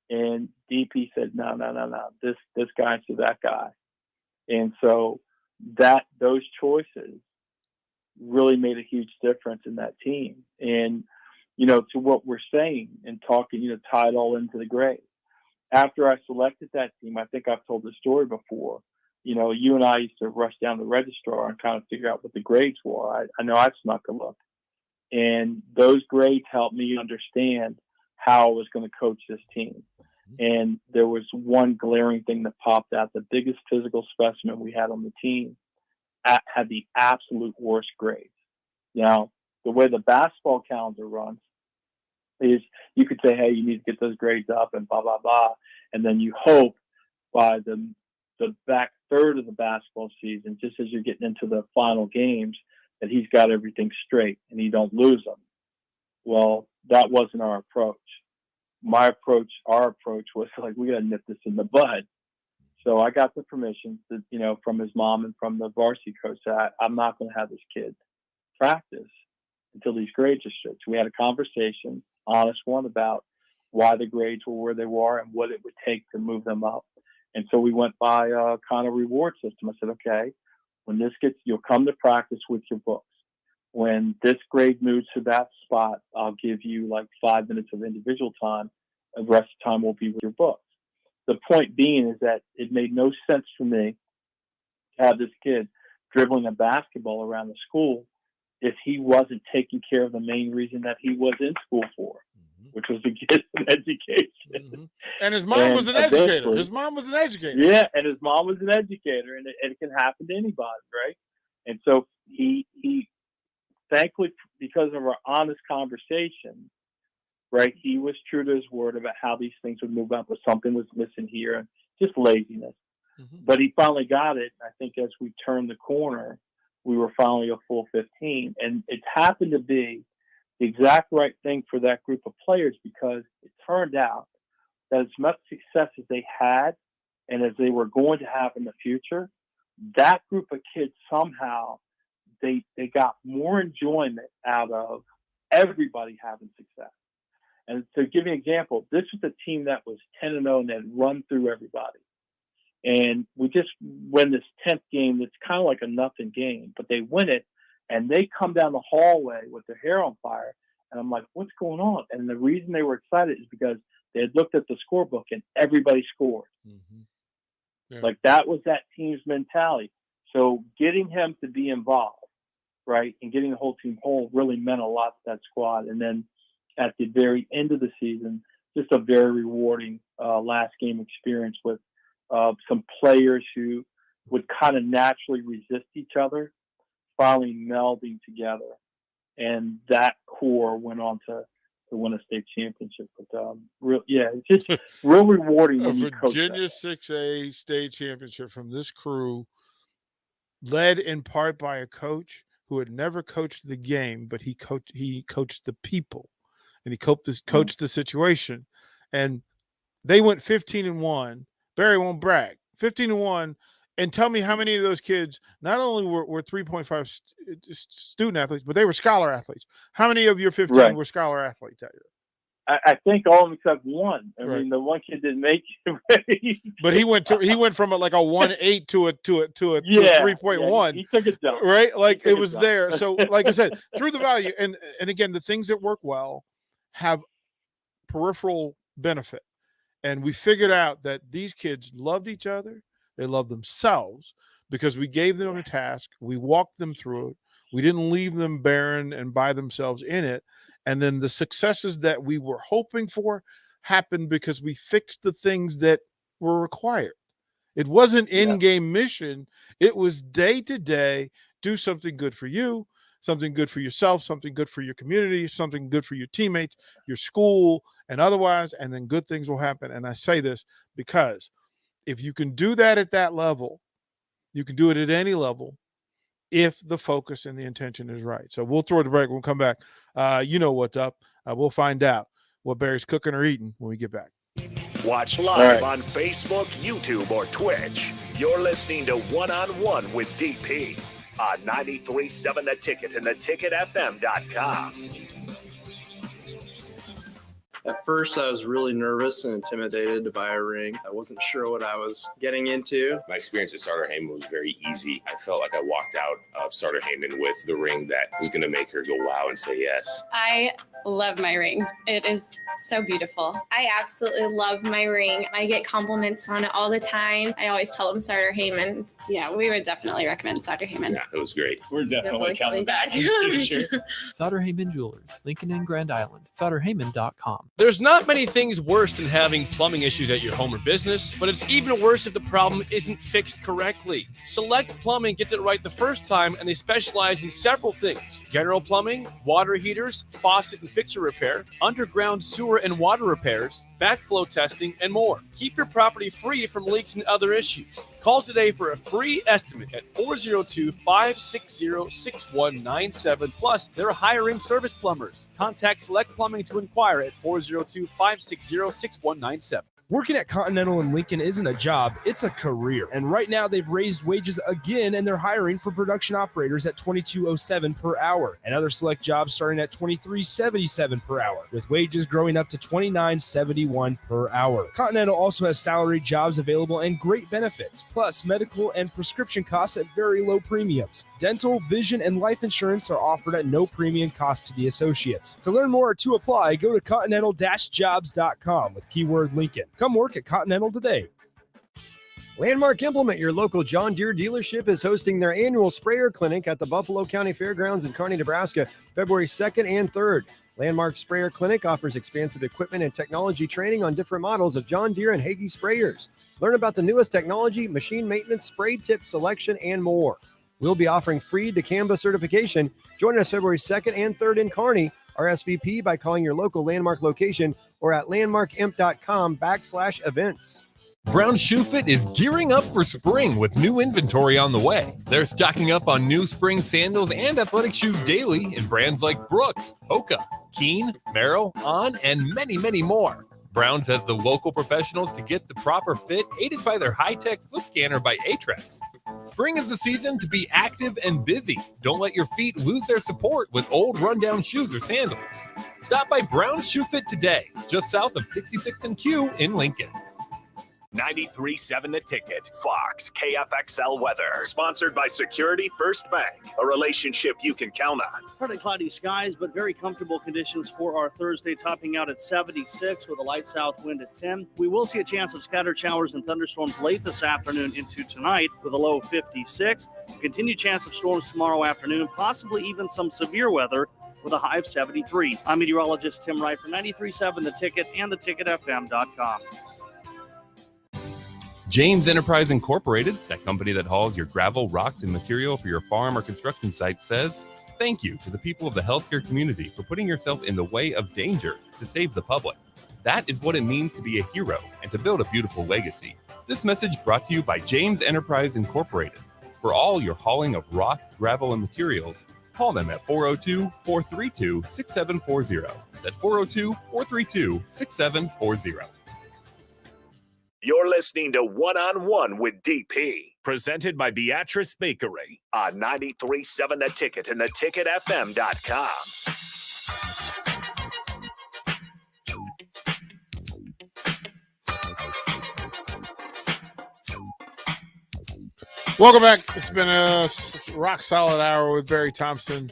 And DP said, no, this guy to that guy. And so those choices really made a huge difference in that team. And, to what we're saying and talking, tie it all into the grade. After I selected that team, I think I've told the story before, you and I used to rush down the registrar and kind of figure out what the grades were. I know I snuck a look. And those grades helped me understand how I was going to coach this team. And there was one glaring thing that popped out. The biggest physical specimen we had on the team had the absolute worst grades. Now, the way the basketball calendar runs, is you could say, hey, you need to get those grades up and blah, blah, blah. And then you hope by the back third of the basketball season, just as you're getting into the final games, that he's got everything straight and he don't lose them. Well, that wasn't our approach. Our approach was like, we got to nip this in the bud. So I got the permission to, from his mom and from the varsity coach that I'm not going to have this kid practice until these grades are straight. So we had a conversation, honest one, about why the grades were where they were and what it would take to move them up. And so we went by a kind of reward system. I said, okay, when this gets, you'll come to practice with your books. When this grade moves to that spot, I'll give you like 5 minutes of individual time. The rest of the time will be with your books. The point being is that it made no sense for me to have this kid dribbling a basketball around the school if he wasn't taking care of the main reason that he was in school for, which was to get an education. And his mom was an educator. His mom was an educator. Yeah, and his mom was an educator, and it can happen to anybody, right? And so he thankfully, because of our honest conversation, right, he was true to his word about how these things would move up, but something was missing here, and just laziness. But he finally got it. I think as we turned the corner, we were finally a full 15. And it happened to be the exact right thing for that group of players, because it turned out that as much success as they had and as they were going to have in the future, that group of kids somehow, they got more enjoyment out of everybody having success. And to give you an example, this was a team that was 10-0 and had run through everybody. And we just win this 10th game that's kind of like a nothing game, but they win it, and they come down the hallway with their hair on fire. And I'm like, what's going on? And the reason they were excited is because they had looked at the scorebook and everybody scored. Yeah. Like that was that team's mentality. So getting him to be involved, right, and getting the whole team whole really meant a lot to that squad. And then at the very end of the season, just a very rewarding last game experience with some players who would kind of naturally resist each other, finally melding together. And that core went on to win a state championship. But it's just real rewarding when you coach Virginia that. 6A state championship from this crew, led in part by a coach who had never coached the game, but he coached the people, and he coached the situation. And they went 15-1. Barry won't brag. 15-1. And tell me how many of those kids not only were 3.5 student athletes, but they were scholar athletes. How many of your 15 were scholar athletes? I think all of them except one. I mean, the one kid didn't make it. But he went from like a 1.8 to a 3.1. He took a jump. Right? Like it was there. So like I said, through the value, and again, the things that work well have peripheral benefit. And we figured out that these kids loved each other. They loved themselves because we gave them a task. We walked them through it. We didn't leave them barren and by themselves in it. And then the successes that we were hoping for happened because we fixed the things that were required. It wasn't in-game mission. It was day-to-day, do something good for you, something good for yourself, something good for your community, something good for your teammates, your school, and otherwise, and then good things will happen. And I say this because if you can do that at that level, you can do it at any level if the focus and the intention is right. So we'll throw the break. We'll come back. You know what's up. We'll find out what Barry's cooking or eating when we get back. Watch live on Facebook, YouTube, or Twitch. You're listening to One on One with DP on 93.7 The Ticket and theticketfm.com. At first, I was really nervous and intimidated to buy a ring. I wasn't sure what I was getting into. My experience at Starter Heyman was very easy. I felt like I walked out of Starter Heyman with the ring that was going to make her go wow and say yes. I love my ring. It is so beautiful. I absolutely love my ring. I get compliments on it all the time. I always tell them Starter Heyman. Yeah, we would definitely recommend Starter Heyman. Yeah, it was great. We're definitely coming back. Sauter Heyman Jewelers, Lincoln and Grand Island. SauterHeyman.com. There's not many things worse than having plumbing issues at your home or business, but it's even worse if the problem isn't fixed correctly. Select Plumbing gets it right the first time, and they specialize in several things: general plumbing, water heaters, faucet and fixture repair, underground sewer and water repairs, backflow testing, and more. Keep your property free from leaks and other issues. Call today for a free estimate at 402-560-6197. Plus, they're hiring service plumbers. Contact Select Plumbing to inquire at 402-560-6197. Working at Continental in Lincoln isn't a job, it's a career. And right now they've raised wages again and they're hiring for production operators at $22.07 per hour and other select jobs starting at $23.77 per hour, with wages growing up to $29.71 per hour. Continental also has salaried jobs available and great benefits, plus medical and prescription costs at very low premiums. Dental, vision, and life insurance are offered at no premium cost to the associates. To learn more or to apply, go to continental-jobs.com with keyword Lincoln. Come work at Continental today. Landmark Implement, your local John Deere dealership, is hosting their annual sprayer clinic at the Buffalo County Fairgrounds in Kearney, Nebraska, February 2nd and 3rd. Landmark Sprayer Clinic offers expansive equipment and technology training on different models of John Deere and Hagie sprayers. Learn about the newest technology, machine maintenance, spray tip selection, and more. We'll be offering free dicamba certification. Join us February 2nd and 3rd in Kearney. RSVP by calling your local Landmark location or at landmarkimp.com/events. Brown Shoe Fit is gearing up for spring with new inventory on the way. They're stocking up on new spring sandals and athletic shoes daily in brands like Brooks, Hoka, Keen, Merrell, On, and many, many more. Browns has the local professionals to get the proper fit, aided by their high-tech foot scanner by Atrax. Spring is the season to be active and busy. Don't let your feet lose their support with old rundown shoes or sandals. Stop by Brown's Shoe Fit today, just south of 66th and Q in Lincoln. 93.7 The Ticket, Fox, KFXL weather. Sponsored by Security First Bank, a relationship you can count on. Partly cloudy skies, but very comfortable conditions for our Thursday, topping out at 76 with a light south wind at 10. We will see a chance of scattered showers and thunderstorms late this afternoon into tonight with a low 56. Continued chance of storms tomorrow afternoon, possibly even some severe weather with a high of 73. I'm meteorologist Tim Wright for 93.7 The Ticket and theticketfm.com. James Enterprise Incorporated, that company that hauls your gravel, rocks, and material for your farm or construction site, says thank you to the people of the healthcare community for putting yourself in the way of danger to save the public. That is what it means to be a hero and to build a beautiful legacy. This message brought to you by James Enterprise Incorporated. For all your hauling of rock, gravel, and materials, call them at 402-432-6740. That's 402-432-6740. You're listening to One on One with DP, presented by Beatrice Bakery on 93.7 The Ticket and theticketfm.com. Welcome back. It's been a rock solid hour with Barry Thompson,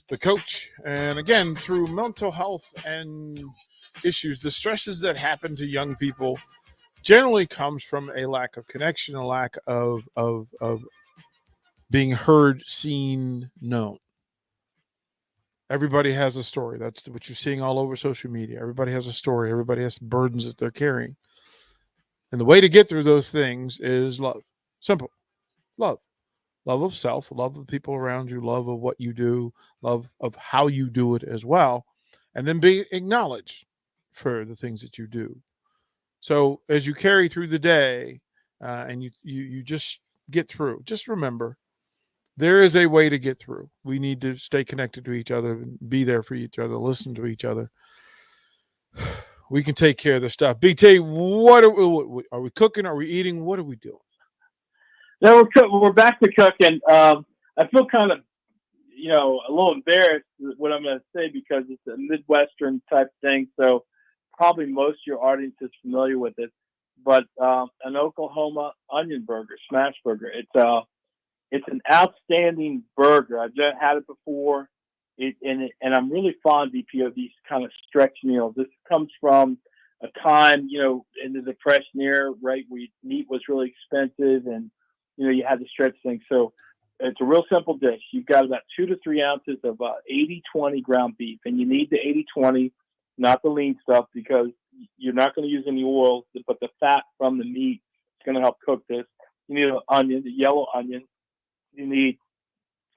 the coach. And again, through mental health and issues, the stresses that happen to young people generally comes from a lack of connection, a lack of being heard, seen, known. Everybody has a story. That's what you're seeing all over social media. Everybody has a story. Everybody has burdens that they're carrying. And the way to get through those things is love. Simple. Love. Love of self, love of people around you, love of what you do, love of how you do it as well, and then be acknowledged for the things that you do. So as you carry through the day and you just get through, just remember, there is a way to get through. We need to stay connected to each other, be there for each other, listen to each other. We can take care of the stuff. BT, what are we cooking? Are we eating? What are we doing? No, we're back to cooking. I feel kind of, a little embarrassed with what I'm going to say because it's a Midwestern type thing. So probably most of your audience is familiar with it, but an Oklahoma onion burger, smash burger. It's an outstanding burger. I've never had it before, and I'm really fond, DP, of these kind of stretch meals. This comes from a time, in the Depression era, right, where meat was really expensive, and you had to stretch things. So it's a real simple dish. You've got about 2 to 3 ounces of 80-20 ground beef, and you need the 80-20. Not the lean stuff, because you're not going to use any oil, but the fat from the meat is going to help cook this. You need an onion, the yellow onion. You need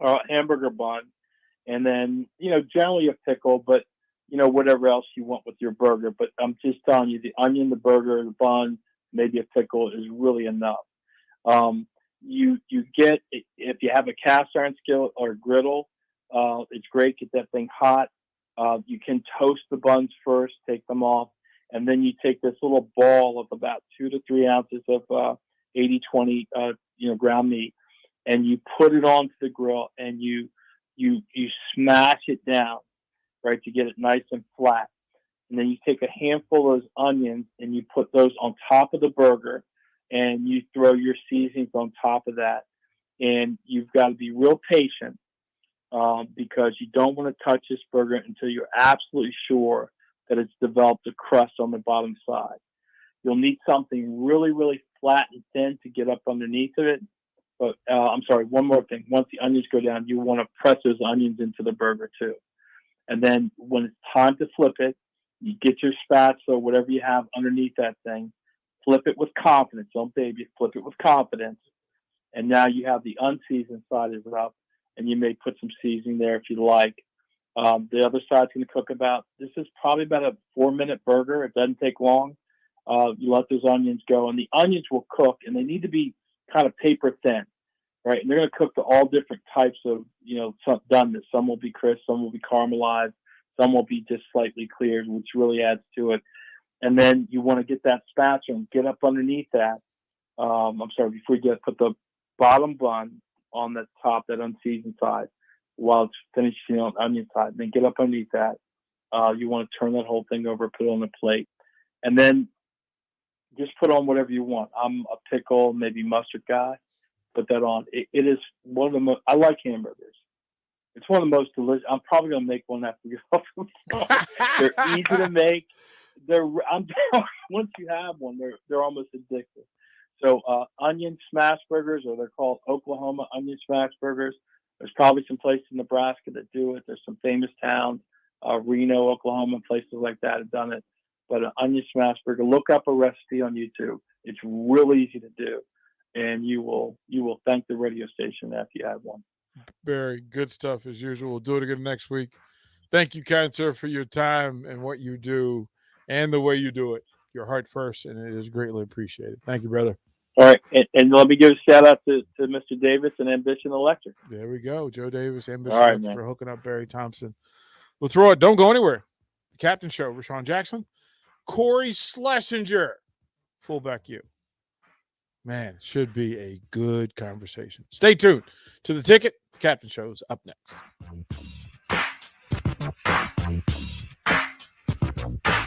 a hamburger bun, and then, generally a pickle, but whatever else you want with your burger. But I'm just telling you, the onion, the burger, the bun, maybe a pickle is really enough. You get, if you have a cast iron skillet or a griddle, it's great. Get that thing hot. You can toast the buns first, take them off, and then you take this little ball of about 2 to 3 ounces of 80/20 ground meat, and you put it onto the grill, and you smash it down, right, to get it nice and flat. And then you take a handful of those onions and you put those on top of the burger, and you throw your seasonings on top of that. And you've got to be real patient because you don't want to touch this burger until you're absolutely sure that it's developed a crust on the bottom side. You'll need something really, really flat and thin to get up underneath of it. But I'm sorry, one more thing. Once the onions go down, you want to press those onions into the burger too. And then when it's time to flip it, you get your spatula, whatever you have underneath that thing, flip it with confidence. Don't baby, flip it with confidence. And now you have the unseasoned side is up, and you may put some seasoning there if you like. The other side's going to cook this is probably about a 4-minute burger. It doesn't take long. You let those onions go, and the onions will cook, and they need to be kind of paper thin, right? And they're going to cook to all different types of, doneness. Some will be crisp, some will be caramelized, some will be just slightly cleared, which really adds to it. And then you want to get that spatula and get up underneath that. Before you put the bottom bun on the top, that unseasoned side, while it's finishing on the onion side. And then get up underneath that. You want to turn that whole thing over, put it on the plate, and then just put on whatever you want. I'm a pickle, maybe mustard guy. Put that on. It is one of the most. I like hamburgers. It's one of the most delicious. I'm probably gonna make one after you. They're easy to make. Once you have one, they're almost addictive. So onion smash burgers, or they're called Oklahoma onion smash burgers. There's probably some places in Nebraska that do it. There's some famous towns, Reno, Oklahoma, places like that have done it. But an onion smash burger, look up a recipe on YouTube. It's really easy to do, and you will thank the radio station after you have one. Very good stuff as usual. We'll do it again next week. Thank you, kind sir, for your time and what you do and the way you do it. Your heart first, and it is greatly appreciated. Thank you, brother. All right, and let me give a shout out to Mr. Davis and Ambition Electric. There we go, Joe Davis, Ambition All right, Electric, for hooking up Barry Thompson. We'll throw it. Don't go anywhere. The Captain Show. Rashawn Jackson, Corey Schlesinger, fullback you. Man, should be a good conversation. Stay tuned to The Ticket. The Captain Show is up next.